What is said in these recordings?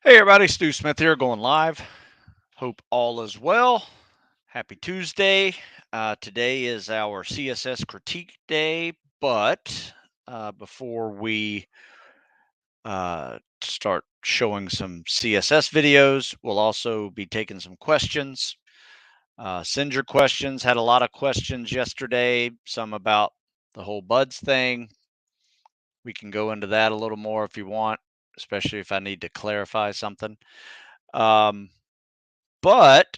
Hey everybody, Stu Smith here going live. Hope all is well. Happy Tuesday. Today is our CSS critique day, but before we start showing some CSS videos, we'll also be taking some questions. Send your questions. Had a lot of questions yesterday, some about the whole buds thing. We can go into that a little more if you want, especially if I need to clarify something. Um, but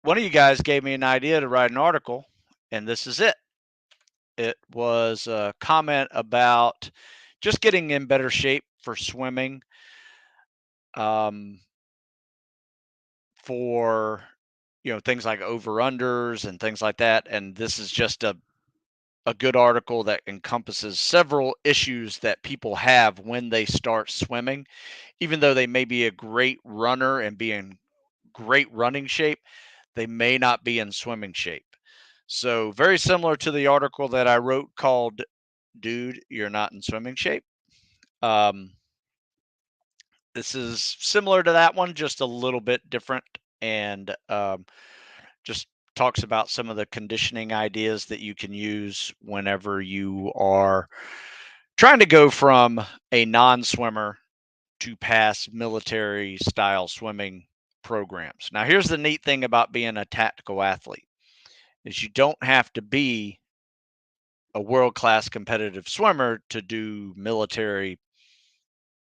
one of you guys gave me an idea to write an article, and this is it. It was a comment about just getting in better shape for swimming, um, for things like over unders and things like that. And this is just a good article that encompasses several issues that people have when they start swimming, even though they may be a great runner and be in great running shape, they may not be in swimming shape. So, very similar to the article that I wrote called Dude, You're Not in Swimming Shape. Um, this is similar to that one, just a little bit different, and just talks about some of the conditioning ideas that you can use whenever you are trying to go from a non swimmer to pass military style swimming programs. Now, here's the neat thing about being a tactical athlete is you don't have to be a world class competitive swimmer to do military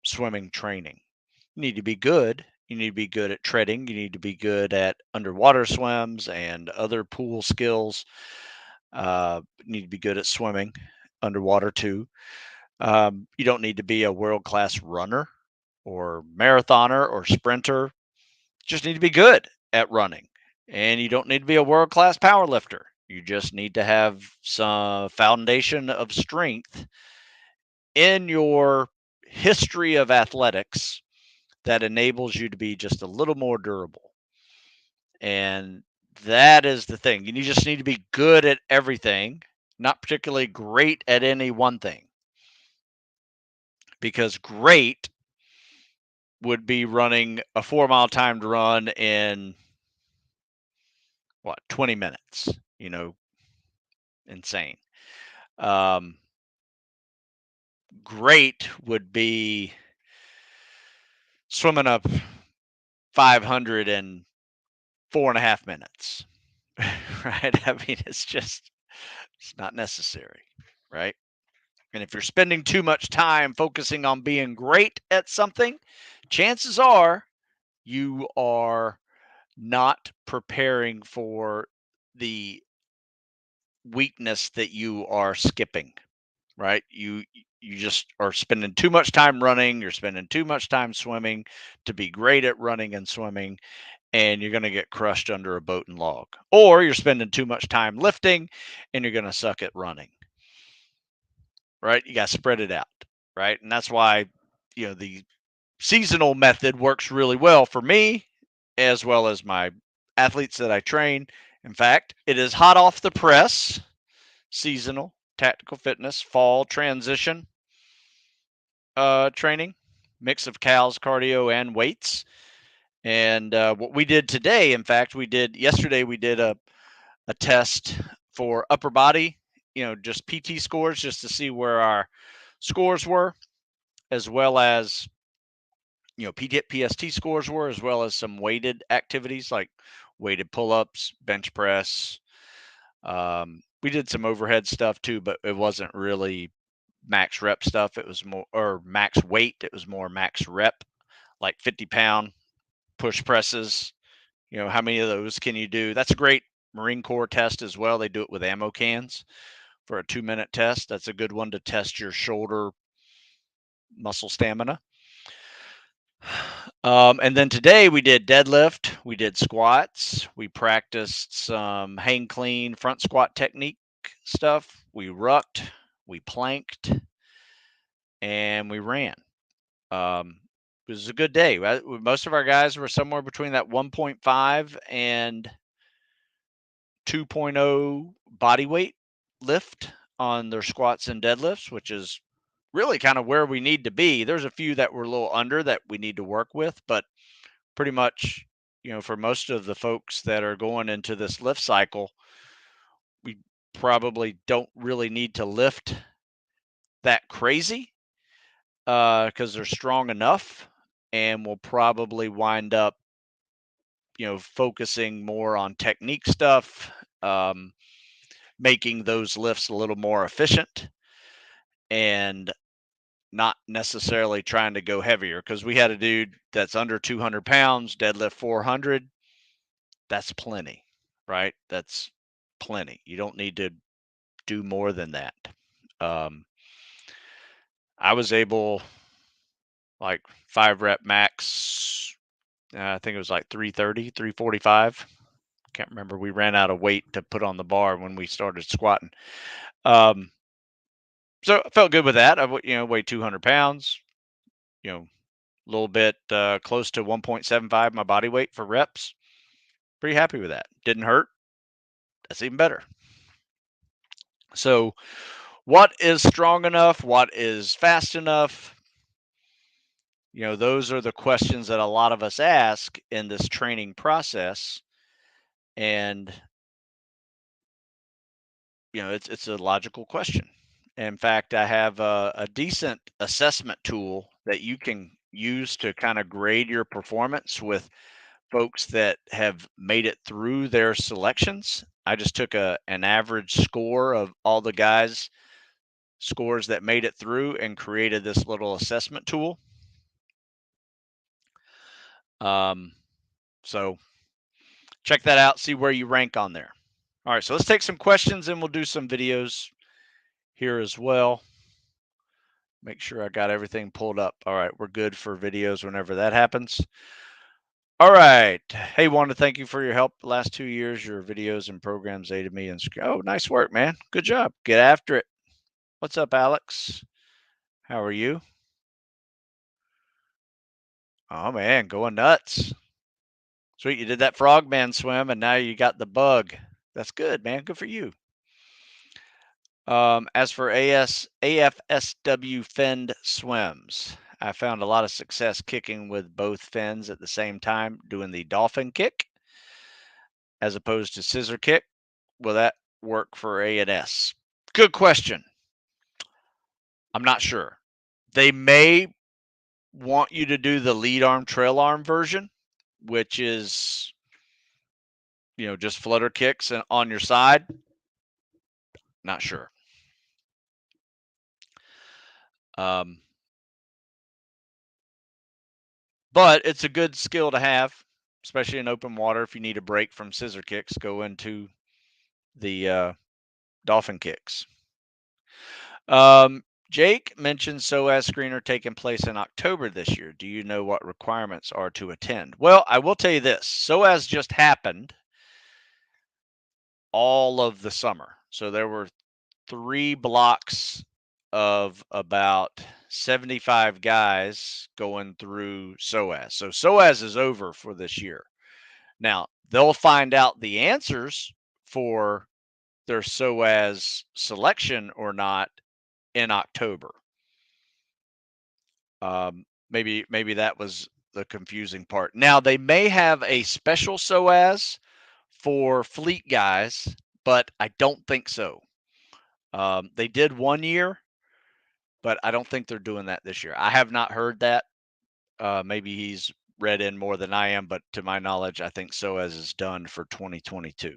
swimming training. You need to be good. You need to be good at treading. You need to be good at underwater swims and other pool skills. You need to be good at swimming underwater too. You don't need to be a world class runner or marathoner or sprinter. You just need to be good at running. And you don't need to be a world class power lifter. You just need to have some foundation of strength in your history of athletics that enables you to be just a little more durable. And that is the thing. You just need to be good at everything, not particularly great at any one thing. Because great would be running a 4 mile timed run in what, 20 minutes, insane. Um, Great would be swimming up 500 in 4.5 minutes. Right? I mean, it's not necessary, right? And if you're spending too much time focusing on being great at something, chances are you are not preparing for the weakness that you are skipping, right? You just are spending too much time running, you're spending too much time swimming to be great at running and swimming, and you're going to get crushed under a boat and log. Or you're spending too much time lifting and you're going to suck at running. Right? You got to spread it out, right? And that's why, the seasonal method works really well for me as well as my athletes that I train. In fact, it is hot off the press, seasonal tactical fitness fall transition training, mix of cals, cardio, and weights. And what we did today, in fact, yesterday, we did a test for upper body, just PT scores, just to see where our scores were, as well as, PST scores were, as well as some weighted activities like weighted pull ups, bench press. We did some overhead stuff too, but it wasn't really max rep stuff. It was more, or max weight, it was more max rep, like 50-pound push presses. How many of those can you do? That's a great Marine Corps test as well. They do it with ammo cans for a 2-minute test. That's a good one to test your shoulder muscle stamina. And then today we did deadlift, we did squats, we practiced some hang clean front squat technique stuff. We rucked, we planked, and we ran. It was a good day. Most of our guys were somewhere between that 1.5 and 2.0 body weight lift on their squats and deadlifts, which is really kind of where we need to be. There's a few that were a little under that we need to work with, but pretty much, for most of the folks that are going into this lift cycle, we probably don't really need to lift that crazy because they're strong enough, and we'll probably wind up, focusing more on technique stuff, um, making those lifts a little more efficient, and not necessarily trying to go heavier. Because we had a dude that's under 200 pounds, deadlift 400. That's plenty, right? That's plenty. You don't need to do more than that. Um, I was able, like 5 rep max, I think it was like 330, 345. Can't remember. We ran out of weight to put on the bar when we started squatting. Um, so I felt good with that. Weighed 200 pounds, a little bit close to 1.75 my body weight for reps. Pretty happy with that. Didn't hurt. That's even better. So, what is strong enough? What is fast enough? Those are the questions that a lot of us ask in this training process. And, it's a logical question. In fact, I have a decent assessment tool that you can use to kind of grade your performance with folks that have made it through their selections. I just took an average score of all the guys' scores that made it through and created this little assessment tool. So check that out, see where you rank on there. All right, so let's take some questions and we'll do some videos here as well. Make sure I got everything pulled up. All right, we're good for videos whenever that happens. All right. Hey, want to thank you for your help the last 2 years. Your videos and programs aided me. And oh, nice work, man. Good job. Get after it. What's up, Alex? How are you? Oh man, going nuts. Sweet, you did that frogman swim and now you got the bug. That's good, man. Good for you. As for AFSW finned swims, I found a lot of success kicking with both fins at the same time, doing the dolphin kick as opposed to scissor kick. Will that work for A&S? Good question. I'm not sure. They may want you to do the lead arm, trail arm version, which is, just flutter kicks and on your side. Not sure. But it's a good skill to have, especially in open water. If you need a break from scissor kicks, go into the dolphin kicks. Jake mentioned SOAS screener taking place in October this year. Do you know what requirements are to attend? Well, I will tell you this. SOAS just happened all of the summer. So there were 3 blocks of about 75 guys going through SOAS. So SOAS is over for this year. Now, they'll find out the answers for their SOAS selection or not in October. Maybe that was the confusing part. Now, they may have a special SOAS for fleet guys, but I don't think so. They did one year, but I don't think they're doing that this year. I have not heard that. Maybe he's read in more than I am, but to my knowledge, I think SOAS is done for 2022.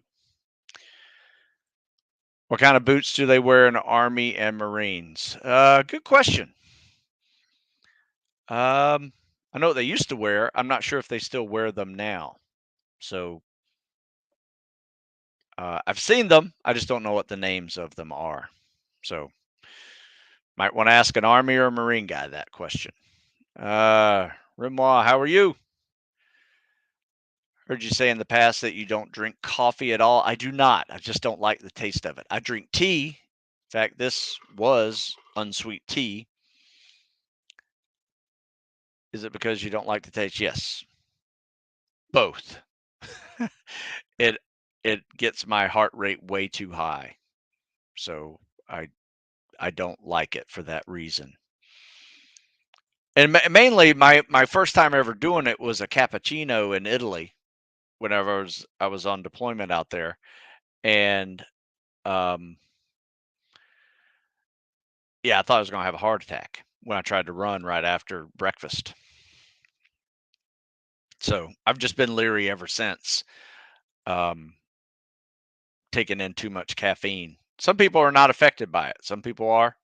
What kind of boots do they wear in Army and Marines? Good question. I know what they used to wear. I'm not sure if they still wear them now. So I've seen them. I just don't know what the names of them are. So might want to ask an Army or a Marine guy that question. Rimois, how are you? Heard you say in the past that you don't drink coffee at all. I do not. I just don't like the taste of it. I drink tea. In fact, this was unsweet tea. Is it because you don't like the taste? Yes. Both. it it gets my heart rate way too high. So I don't like it for that reason. And mainly my first time ever doing it was a cappuccino in Italy whenever I was on deployment out there. And um yeah, I thought I was going to have a heart attack when I tried to run right after breakfast. So, I've just been leery ever since, um taking in too much caffeine. Some people are not affected by it. Some people are.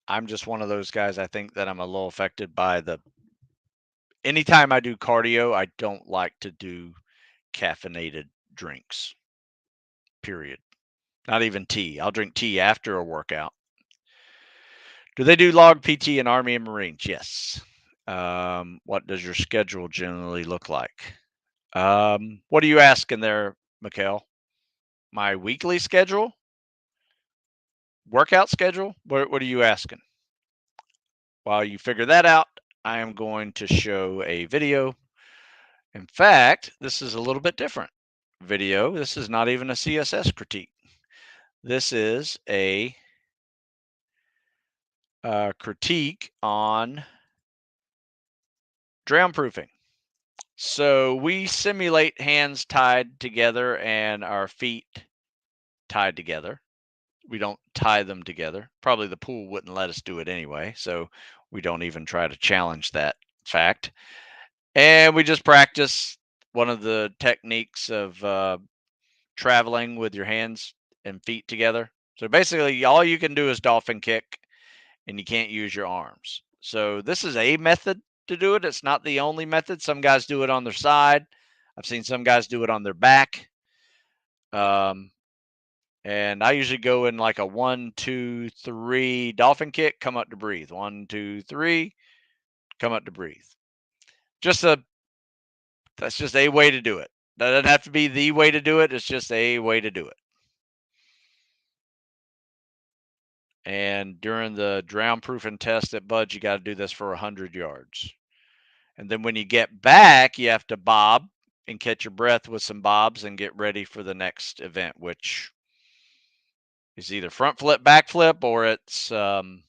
I'm just one of those guys. I think that I'm a little affected by the anytime I do cardio, I don't like to do caffeinated drinks. Period. Not even tea. I'll drink tea after a workout. Do they do log PT in Army and Marines? Yes. What does your schedule generally look like? What are you asking there, Mikhail? My weekly schedule? Workout schedule? What are you asking? While you figure that out, I am going to show a video. In fact, this is a little bit different video. This is not even a CSS critique. This is a critique on drown proofing. So we simulate hands tied together and our feet tied together. We don't tie them together. Probably the pool wouldn't let us do it anyway, so we don't even try to challenge that fact. And we just practice one of the techniques of traveling with your hands and feet together. So basically, all you can do is dolphin kick, and you can't use your arms. So this is a method to do it. It's not the only method. Some guys do it on their side. I've seen some guys do it on their back. Um, and I usually go in like a 1, 2, 3 dolphin kick, come up to breathe. 1, 2, 3, come up to breathe. Just a That's just a way to do it. That doesn't have to be the way to do it. It's just a way to do it. And during the drown proofing test at Budge, you got to do this for 100 yards. And then when you get back, you have to bob and catch your breath with some bobs and get ready for the next event, which is either front flip, back flip, or it's dive,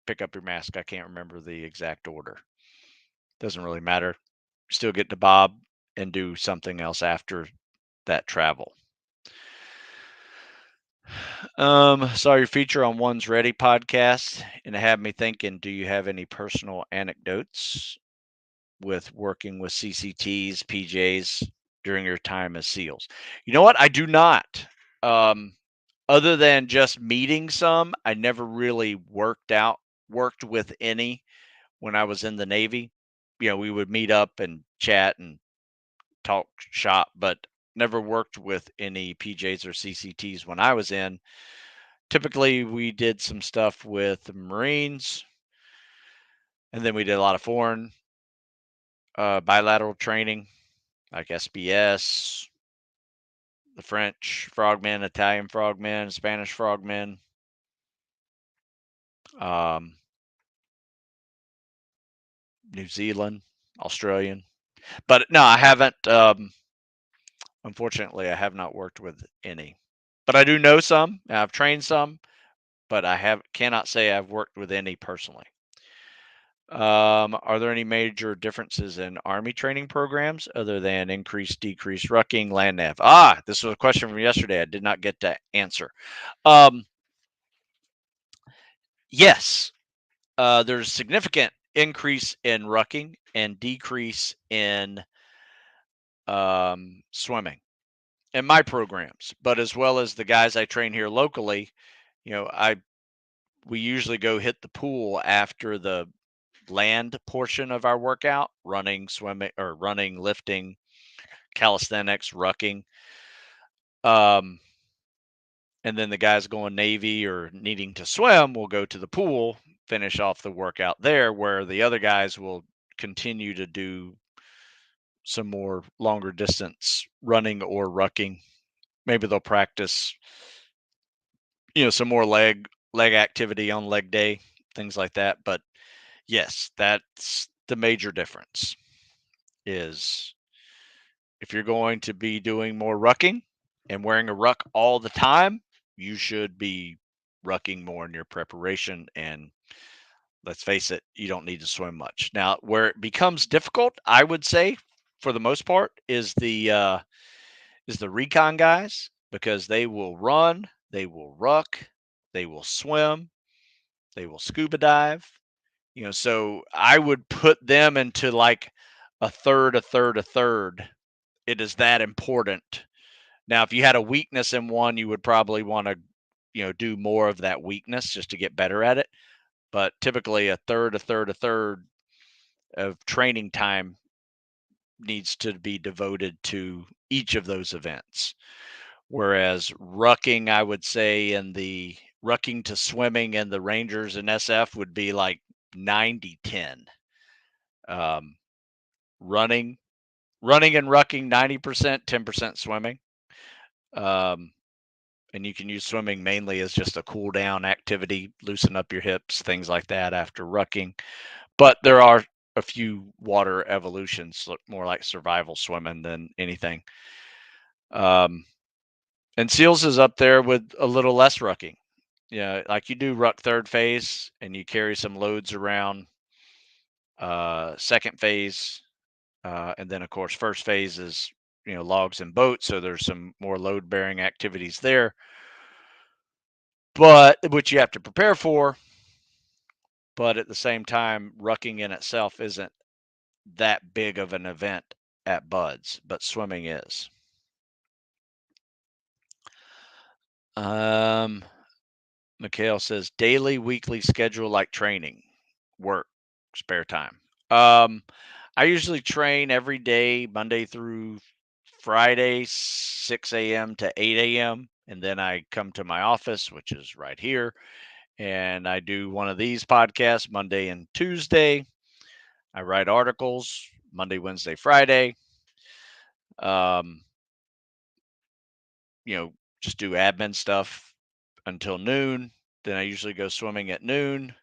pick up your mask. I can't remember the exact order. Doesn't really matter. Still get to bob and do something else after that travel. Saw your feature on One's Ready podcast, and it had me thinking, do you have any personal anecdotes with working with CCTs, PJs during your time as SEALs? You know what? I do not. Um, Other than just meeting some, I never really worked with any when I was in the Navy. You know, we would meet up and chat and talk shop, but never worked with any PJs or CCTs when I was in. Typically, we did some stuff with the Marines, and then we did a lot of foreign bilateral training, like SBS, the French frogmen, Italian frogmen, Spanish frogmen. Um, New Zealand, Australian. But no, I haven't. Unfortunately, I have not worked with any. But I do know some. And I've trained some, but I cannot say I've worked with any personally. Are there any major differences in Army training programs other than increased, decreased rucking, land nav? This was a question from yesterday. I did not get to answer. Um, yes, there's significant increase in rucking and decrease in swimming in my programs, but as well as the guys I train here locally, we usually go hit the pool after the land portion of our workout, running, swimming, or running, lifting, calisthenics, rucking. Um, and then the guys going Navy or needing to swim will go to the pool, finish off the workout there, where the other guys will continue to do some more longer distance running or rucking. Maybe they'll practice, some more leg activity on leg day, things like that. But yes, that's the major difference is if you're going to be doing more rucking and wearing a ruck all the time, you should be rucking more in your preparation and let's face it, you don't need to swim much. Now, where it becomes difficult, I would say, for the most part, is the recon guys because they will run, they will ruck, they will swim, they will scuba dive. So I would put them into like a third, a third, a third. It is that important. Now, if you had a weakness in one, you would probably want to, do more of that weakness just to get better at it. But typically, a third, a third, a third of training time needs to be devoted to each of those events. Whereas rucking, I would say, in the rucking to swimming and the Rangers and SF would be like 90-10. Um, running, running and rucking 90%, 10% swimming. Um, and you can use swimming mainly as just a cool down activity, loosen up your hips, things like that after rucking. But there are a few water evolutions, more like survival swimming than anything. And SEALs is up there with a little less rucking. Yeah, like you do ruck third phase and you carry some loads around second phase. And then, of course, first phase is, logs and boats. So there's some more load bearing activities there, but which you have to prepare for. But at the same time, rucking in itself isn't that big of an event at Buds, but swimming is. Um, Mikhail says daily, weekly schedule like training, work, spare time. Um, I usually train every day, Monday through Friday, 6 a.m. to 8 a.m. And then I come to my office, which is right here, and I do one of these podcasts Monday and Tuesday. I write articles Monday, Wednesday, Friday. Um, just do admin stuff until noon. Then I usually go swimming at noon.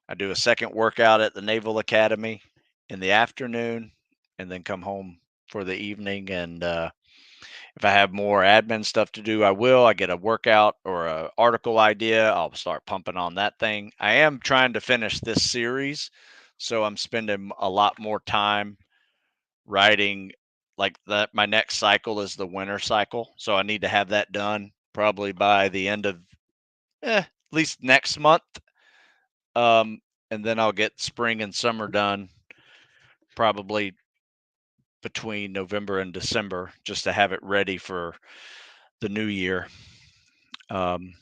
I do a second workout at the Naval Academy in the afternoon and then come home for the evening. And if I have more admin stuff to do, I will. I get a workout or a article idea, I'll start pumping on that thing. I am trying to finish this series, so I'm spending a lot more time writing like that. My next cycle is the winter cycle, so I need to have that done probably by the end of at least next month. Um, and then I'll get spring and summer done probably between November and December just to have it ready for the new year. Um,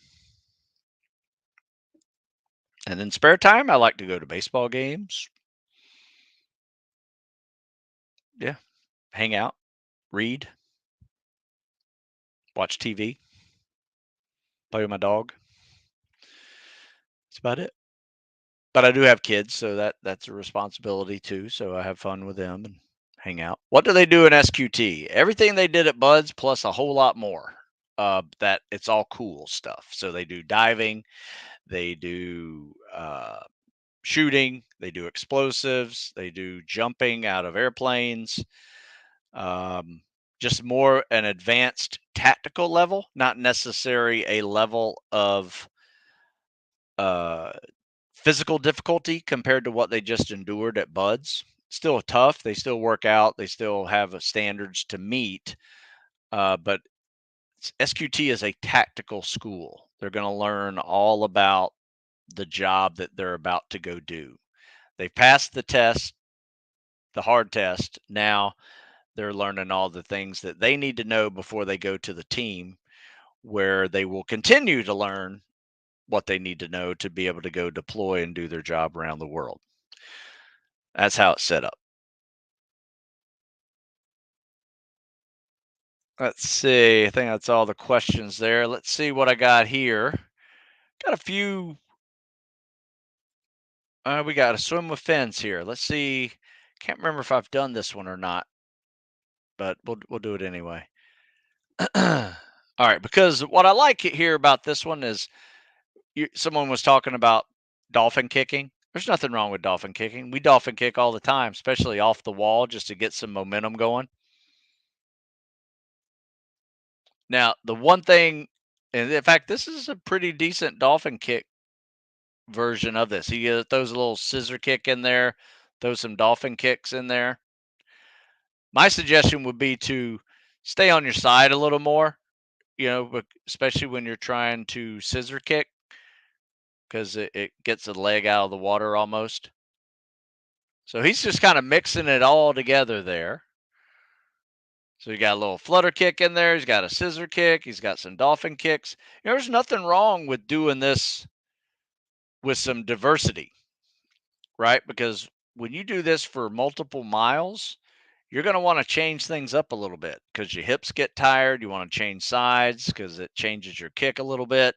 and in spare time, I like to go to baseball games. Yeah, hang out, read, watch TV, play with my dog. That's about it. But I do have kids, so that's a responsibility too. So I have fun with them and hang out. What do they do in SQT? Everything they did at Buds plus a whole lot more. That it's all cool stuff. So they do diving, they do shooting, they do explosives, they do jumping out of airplanes. Um, just more an advanced tactical level, not necessarily a level of uh, physical difficulty compared to what they just endured at Buds. Still tough. They still work out. They still have standards to meet. But SQT is a tactical school. They're going to learn all about the job that they're about to go do. They've passed the test, the hard test. Now they're learning all the things that they need to know before they go to the team, where they will continue to learn what they need to know to be able to go deploy and do their job around the world. That's how it's set up. Let's see. I think that's all the questions there. Let's see what I got here. Got a few. We got a swim with fins here. Let's see. Can't remember if I've done this one or not, but we'll do it anyway. All right, because what I like here about this one is someone was talking about dolphin kicking. There's nothing wrong with dolphin kicking. We dolphin kick all the time, especially off the wall, just to get some momentum going. Now, the one thing, and in fact, this is a pretty decent dolphin kick version of this. He throws a little scissor kick in there, throws some dolphin kicks in there. My suggestion would be to stay on your side a little more, but especially when you're trying to scissor kick, because it gets the leg out of the water almost. So he's just kind of mixing it all together there. So you got a little flutter kick in there. He's got a scissor kick. He's got some dolphin kicks. There's nothing wrong with doing this with some diversity, right? Because when you do this for multiple miles, you're going to want to change things up a little bit because your hips get tired. You want to change sides because it changes your kick a little bit.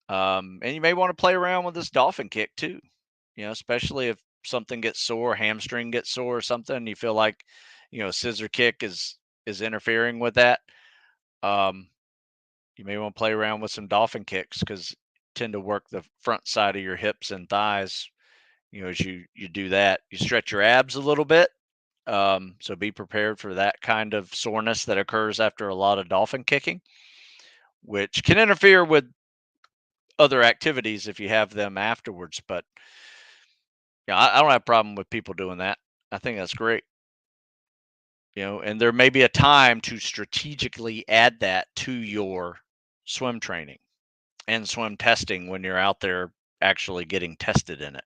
And you may want to play around with this dolphin kick too, especially if something gets sore, hamstring gets sore or something, and you feel like, scissor kick is interfering with that. You may want to play around with some dolphin kicks because tend to work the front side of your hips and thighs. As you do that, you stretch your abs a little bit. So be prepared for that kind of soreness that occurs after a lot of dolphin kicking, which can interfere with other activities if you have them afterwards. But yeah, I don't have a problem with people doing that. I think that's great. And there may be a time to strategically add that to your swim training and swim testing when you're out there actually getting tested in it.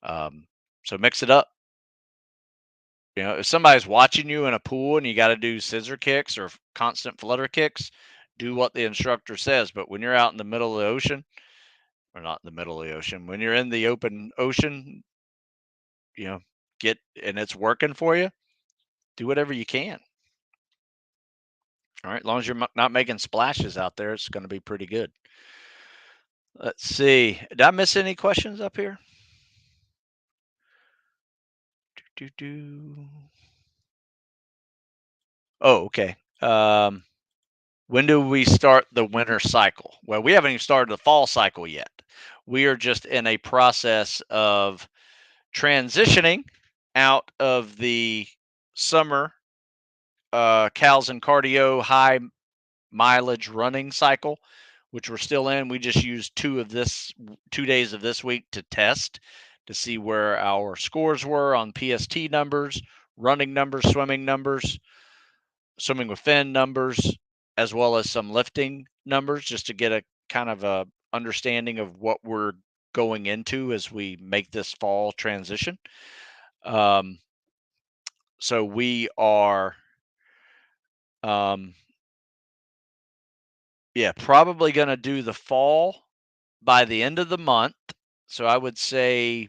So mix it up. If somebody's watching you in a pool and you got to do scissor kicks or constant flutter kicks, do what the instructor says. But when you're out in the middle of the ocean, or not in the middle of the ocean, when you're in the open ocean, you know, get and it's working for you, do whatever you can. All right, as long as you're not making splashes out there, it's going to be pretty good. Let's see. Did I miss any questions up here? Oh, okay. When do we start the winter cycle? Well, we haven't even started the fall cycle yet. We are just in a process of transitioning out of the summer cows and cardio high mileage running cycle, which we're still in. We just used 2 days of this week to test to see where our scores were on PST numbers, running numbers, swimming with fin numbers, as well as some lifting numbers, just to get a kind of a understanding of what we're going into as we make this fall transition. Um, so we are, probably going to do the fall by the end of the month. So I would say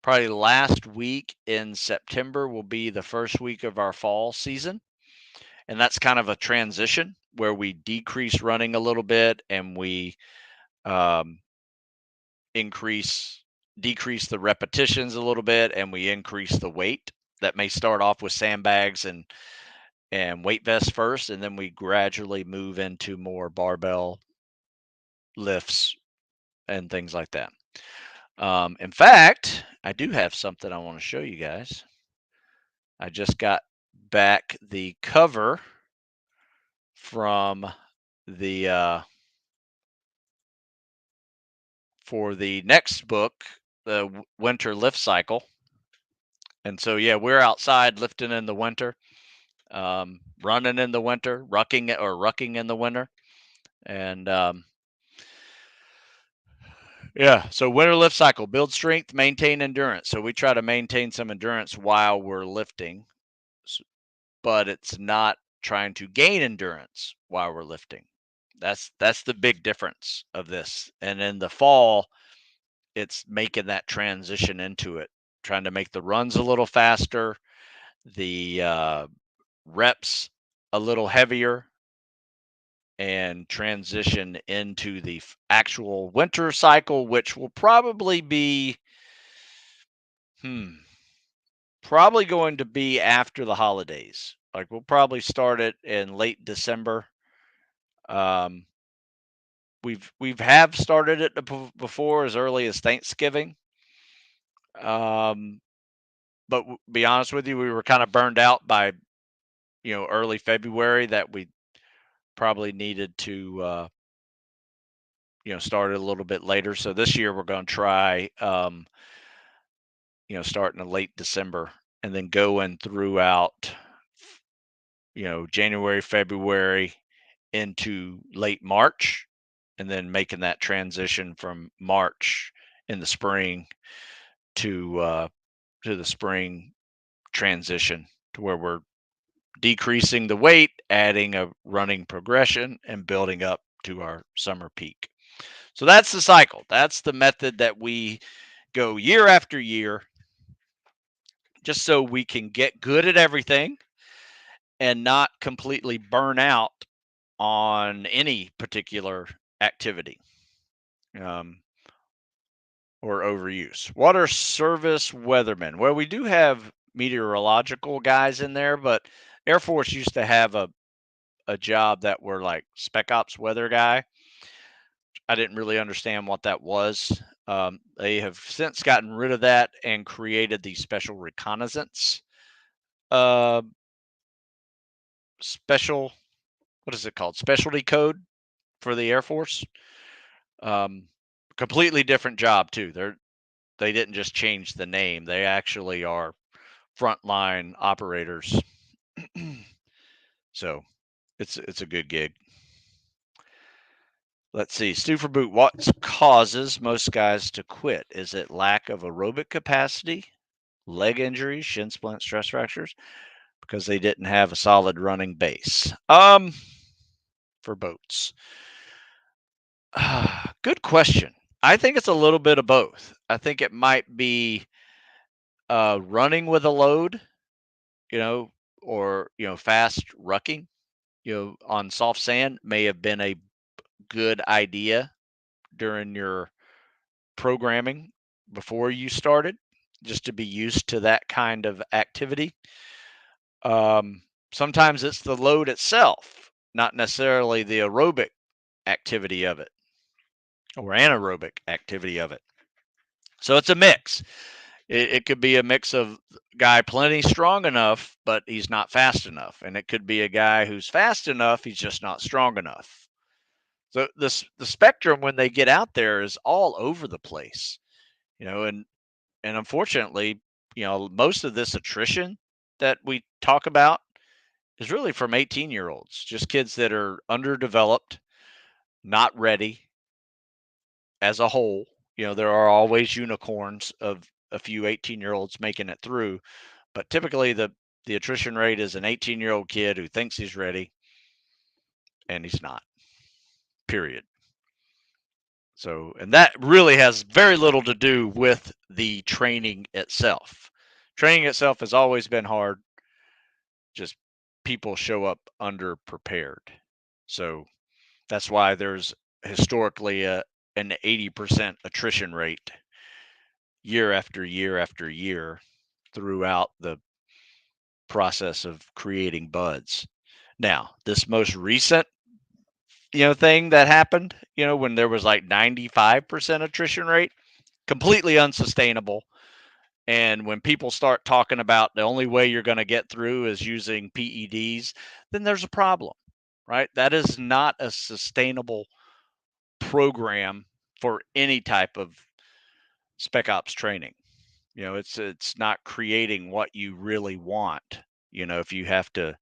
probably last week in September will be the first week of our fall season. And that's kind of a transition where we decrease running a little bit and we um, decrease the repetitions a little bit, and we increase the weight. That may start off with sandbags and weight vests first, and then we gradually move into more barbell lifts and things like that. In fact, I do have something I want to show you guys. I just got back the cover from the for the next book, the Winter Lift Cycle. And so, yeah, we're outside lifting in the winter, running in the winter, rucking in the winter. And yeah, so winter lift cycle, build strength, maintain endurance. So we try to maintain some endurance while we're lifting, but it's not trying to gain endurance while we're lifting. That's the big difference of this. And in the fall, it's making that transition into it, trying to make the runs a little faster, the reps a little heavier, and transition into the actual winter cycle, which will probably be probably going to be after the holidays. Like we'll probably start it in late December. Um, we've started it before as early as Thanksgiving. But be honest with you, we were kind of burned out by early February that we probably needed to started a little bit later. So this year we're going to try, starting in late December and then going throughout, January, February into late March, and then making that transition from March in the spring to the spring transition to where we're decreasing the weight, adding a running progression, and building up to our summer peak. So that's the cycle. That's the method that we go year after year, just so we can get good at everything and not completely burn out on any particular activity, um, or overuse. What are service weathermen? Well, we do have meteorological guys in there, but Air Force used to have a job that were like spec ops weather guy. I didn't really understand what that was. They have since gotten rid of that and created the special reconnaissance, uh, special, what is it called? Specialty code for the Air Force. Um, Completely different job too. They didn't just change the name. They actually are frontline operators. So it's a good gig. Let's see, Superboot, what causes most guys to quit? Is it lack of aerobic capacity, leg injuries, shin splint, stress fractures? Because they didn't have a solid running base. For boats. Good question. I think it's a little bit of both. I think it might be running with a load, you know, or fast rucking, on soft sand may have been a good idea during your programming before you started, just to be used to that kind of activity. Sometimes it's the load itself, not necessarily the aerobic activity of it or anaerobic activity of it. So it's a mix. It could be a mix of guy plenty strong enough, but he's not fast enough, and it could be a guy who's fast enough, he's just not strong enough. So the spectrum when they get out there is all over the place, and unfortunately, most of this attrition that we talk about is really from 18-year-olds, just kids that are underdeveloped, not ready as a whole. There are always unicorns of a few 18-year-olds making it through, but typically the attrition rate is an 18-year-old kid who thinks he's ready and he's not. Period. So, and that really has very little to do with the training itself. Training itself has always been hard. Just people show up underprepared. So that's why there's historically an 80% attrition rate year after year after year throughout the process of creating buds. Now, this most recent, thing that happened, when there was like 95% attrition rate, completely unsustainable. And when people start talking about the only way you're going to get through is using PEDs, then there's a problem, right? That is not a sustainable program for any type of spec ops training. It's not creating what you really want. If you have to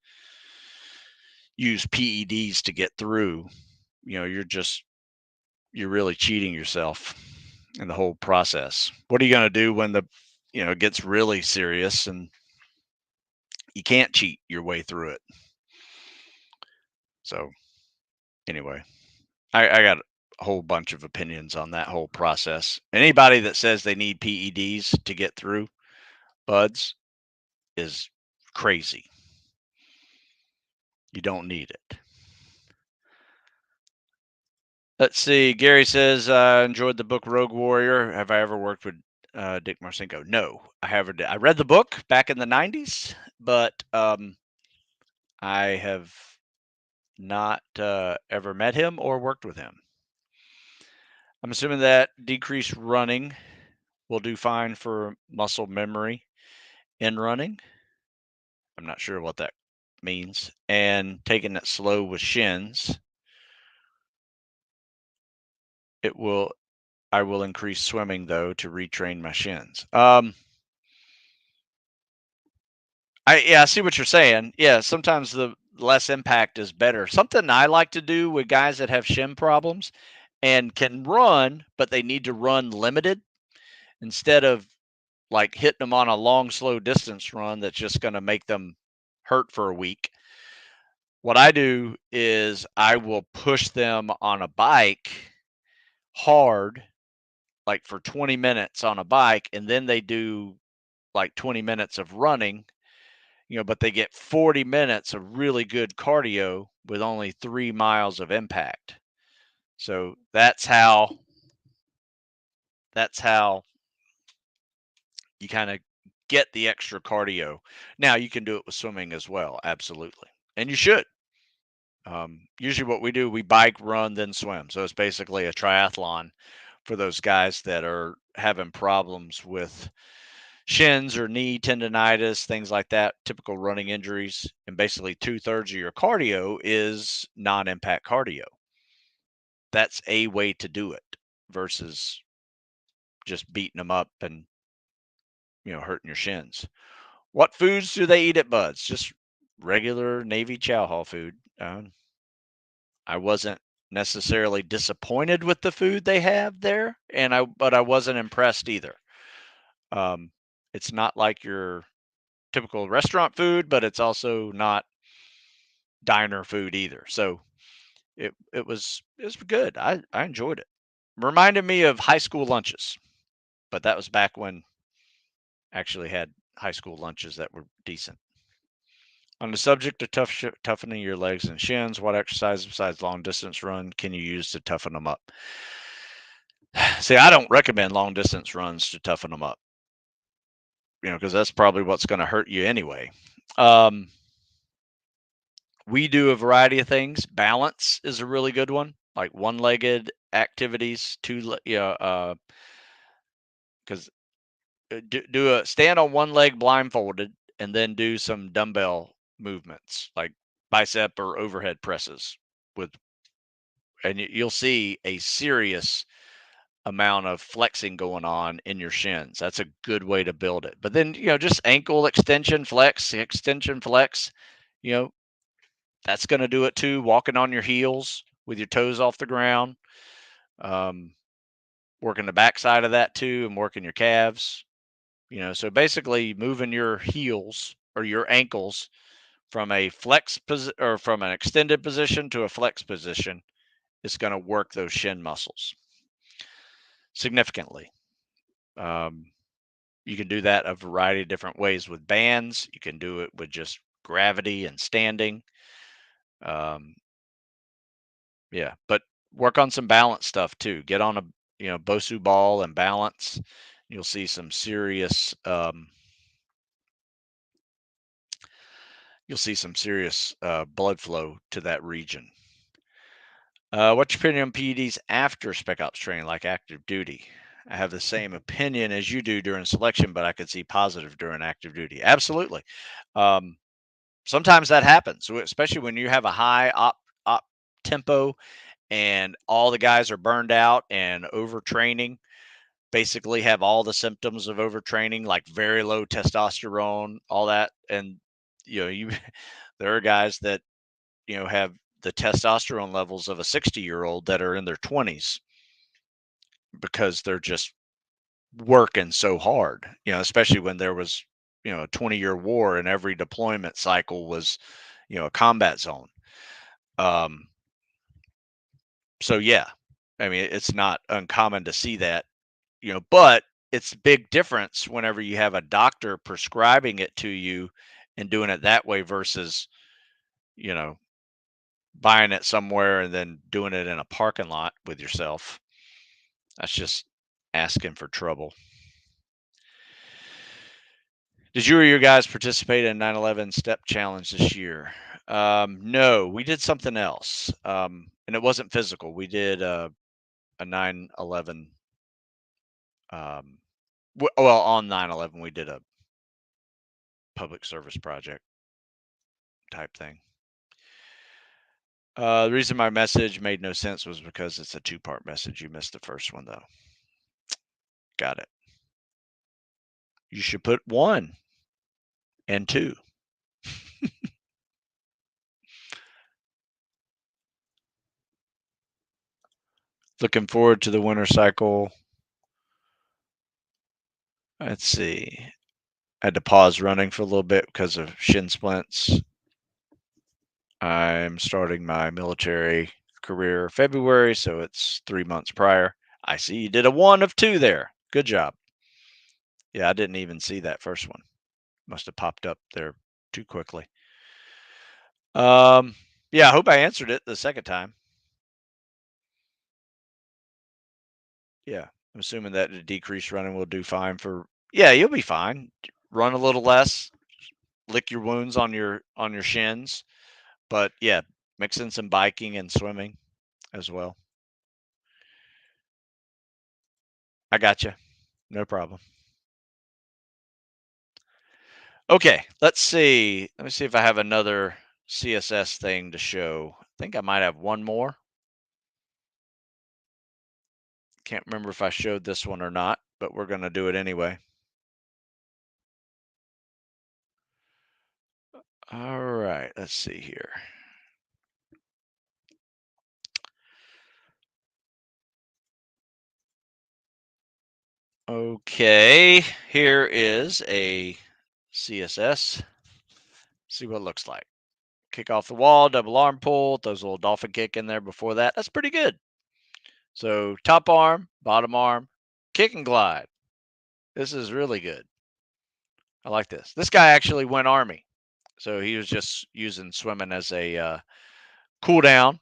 use PEDs to get through, you're really cheating yourself in the whole process. What are you going to do when it gets really serious and you can't cheat your way through it? So anyway, I got a whole bunch of opinions on that whole process. Anybody that says they need PEDs to get through buds is crazy. You don't need it. Let's see. Gary says, enjoyed the book Rogue Warrior. Have I ever worked with Dick Marcinko? No, I haven't. I read the book back in the 90s, but I have not ever met him or worked with him. I'm assuming that decreased running will do fine for muscle memory in running. I'm not sure what that means. And taking it slow with shins. It will. I will increase swimming though to retrain my shins. I see what you're saying. Yeah, sometimes the less impact is better. Something I like to do with guys that have shin problems and can run, but they need to run limited instead of like hitting them on a long, slow distance run that's just going to make them hurt for a week. What I do is I will push them on a bike hard, like for 20 minutes on a bike, and then they do like 20 minutes of running, but they get 40 minutes of really good cardio with only 3 miles of impact. So that's how you kind of get the extra cardio. Now you can do it with swimming as well, absolutely, and you should. Usually, what we do, we bike, run, then swim. So it's basically a triathlon for those guys that are having problems with shins or knee tendonitis, things like that, typical running injuries. And basically, 2/3 of your cardio is non impact cardio. That's a way to do it versus just beating them up and, hurting your shins. What foods do they eat at Bud's? Just regular Navy chow hall food. I wasn't necessarily disappointed with the food they have there, but I wasn't impressed either. Um, it's not like your typical restaurant food, but it's also not diner food either. So it was good. I enjoyed it. Reminded me of high school lunches, but that was back when I actually had high school lunches that were decent. On the subject of toughening your legs and shins, what exercise besides long distance run can you use to toughen them up? See, I don't recommend long distance runs to toughen them up, because that's probably what's going to hurt you anyway. Um, we do a variety of things. Balance is a really good one, like one-legged activities, because do a stand on one leg blindfolded and then do some dumbbell movements like bicep or overhead presses with, and you'll see a serious amount of flexing going on in your shins. That's a good way to build it. But then, just ankle extension, flex, you know, that's going to do it too. Walking on your heels with your toes off the ground, um, working the backside of that too, and working your calves. So basically moving your heels or your ankles from a or from an extended position to a flex position is going to work those shin muscles significantly. Um, you can do that a variety of different ways with bands. You can do it with just gravity and standing. Um, yeah, but work on some balance stuff too. Get on a Bosu ball and balance. You'll see some serious blood flow to that region. What's your opinion on PEDs after Spec Ops training, like active duty? I have the same opinion as you do during selection, but I could see positive during active duty. Absolutely. Um, Sometimes that happens, especially when you have a high op tempo and all the guys are burned out and overtraining. Basically, have all the symptoms of overtraining, like very low testosterone, all that, and you there are guys that have the testosterone levels of a 60-year-old that are in their 20s because they're just working so hard, especially when there was, a 20-year war and every deployment cycle was, a combat zone. Um, so yeah, I mean, it's not uncommon to see that, but it's a big difference whenever you have a doctor prescribing it to you and doing it that way versus, you know, buying it somewhere and then doing it in a parking lot with yourself. That's just asking for trouble. Did you or your guys participate in 9/11 step challenge this year? No, we did something else. And it wasn't physical. We did a 9/11 um well, on 9/11 we did a public service project type thing. The reason my message made no sense was because it's a two-part message. You missed the first one, though. Got it. You should put 1 and 2. Looking forward to the winter cycle. Let's see. I had to pause running for a little bit because of shin splints. I'm starting my military career February, so it's 3 months prior. I see you did a 1 of 2 there. Good job. Yeah, I didn't even see that first one. Must have popped up there too quickly. Um, yeah, I hope I answered it the second time. Yeah, I'm assuming that the decreased running will do fine for. Yeah, you'll be fine. Run a little less, lick your wounds on your shins, but yeah, mix in some biking and swimming as well. I got you. No problem. Okay, let's see. Let me see if I have another CSS thing to show. I think I might have one more. Can't remember if I showed this one or not, but we're going to do it anyway. All right, let's see here. Okay, here is a CSS. See what it looks like. Kick off the wall, double arm pull, throws a little dolphin kick in there before that. That's pretty good. So top arm, bottom arm, kick and glide. This is really good. I like this. This guy actually went Army. So he was just using swimming as a cool down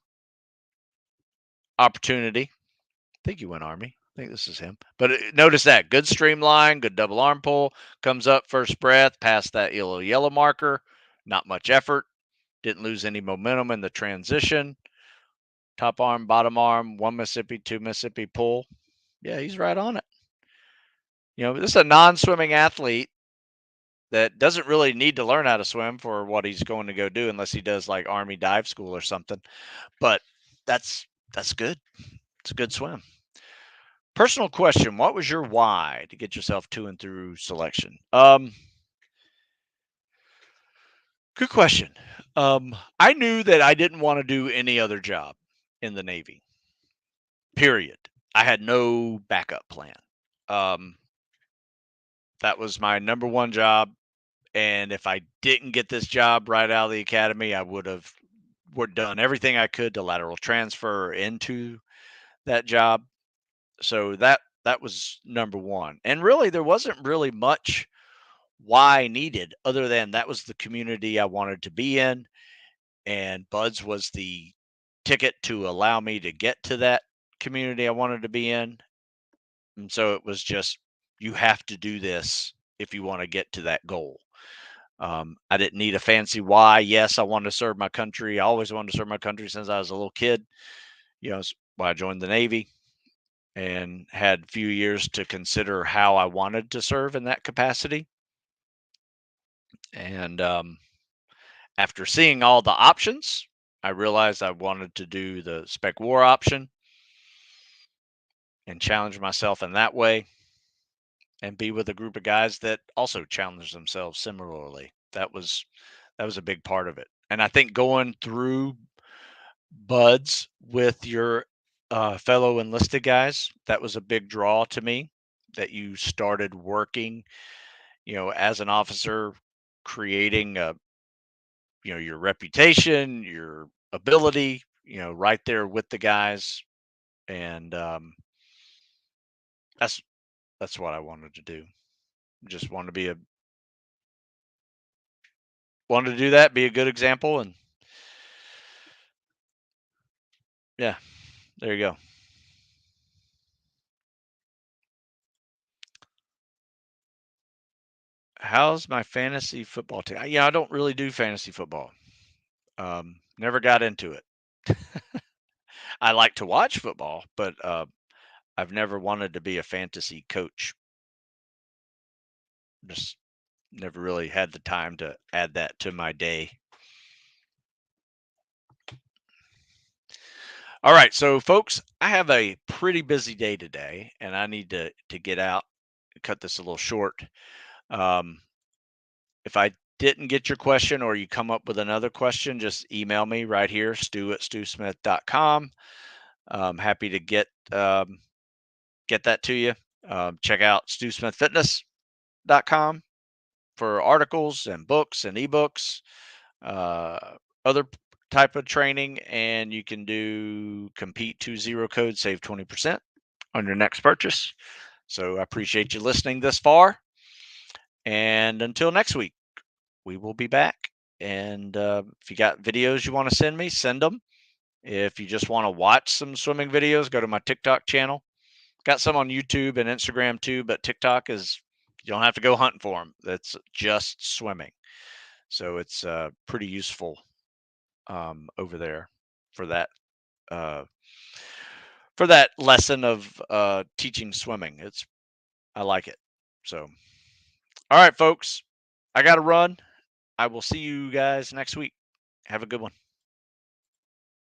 opportunity. I think he went Army. I think this is him. But notice that good streamline, good double arm pull, comes up first breath, past that yellow marker. Not much effort. Didn't lose any momentum in the transition. Top arm, bottom arm, 1 Mississippi, 2 Mississippi pull. Yeah, he's right on it. This is a non-swimming athlete that doesn't really need to learn how to swim for what he's going to go do unless he does like Army dive school or something. But that's good. It's a good swim. Personal question: what was your why to get yourself to and through selection? Good question. I knew that I didn't want to do any other job in the Navy. Period. I had no backup plan. Um, that was my number one job. And if I didn't get this job right out of the academy, I would done everything I could to lateral transfer into that job. So that was number one. And really, there wasn't really much why needed other than that was the community I wanted to be in, and Buds was the ticket to allow me to get to that community I wanted to be in. And so it was just, you have to do this if you want to get to that goal. I didn't need a fancy why. Yes, I wanted to serve my country. I always wanted to serve my country since I was a little kid. That's why I joined the Navy and had a few years to consider how I wanted to serve in that capacity. And after seeing all the options, I realized I wanted to do the spec war option and challenge myself in that way and be with a group of guys that also challenge themselves similarly. That was a big part of it. And I think going through buds with your fellow enlisted guys, that was a big draw to me, that you started working, as an officer, creating your reputation, your ability, right there with the guys. And that's that's what I wanted to do. Just wanted to do that, be a good example. And yeah, there you go. How's my fantasy football team? Yeah, I don't really do fantasy football. Never got into it. I like to watch football, but I've never wanted to be a fantasy coach. Just never really had the time to add that to my day. All right, so folks, I have a pretty busy day today, and I need to get out, cut this a little short. Um, if I didn't get your question or you come up with another question, just email me right here, stu@stewsmith.com. I'm happy to get that to you. Check out stewsmithfitness.com for articles and books and ebooks, other type of training, and you can do compete 20 code, save 20% on your next purchase. So I appreciate you listening this far. And until next week, we will be back. And if you got videos you want to send me, send them. If you just want to watch some swimming videos, go to my TikTok channel. Got some on YouTube and Instagram too, but TikTok is, you don't have to go hunting for them. That's just swimming. So it's pretty useful over there for that uh, lesson of teaching swimming. I like it. So, all right, folks, I got to run. I will see you guys next week. Have a good one.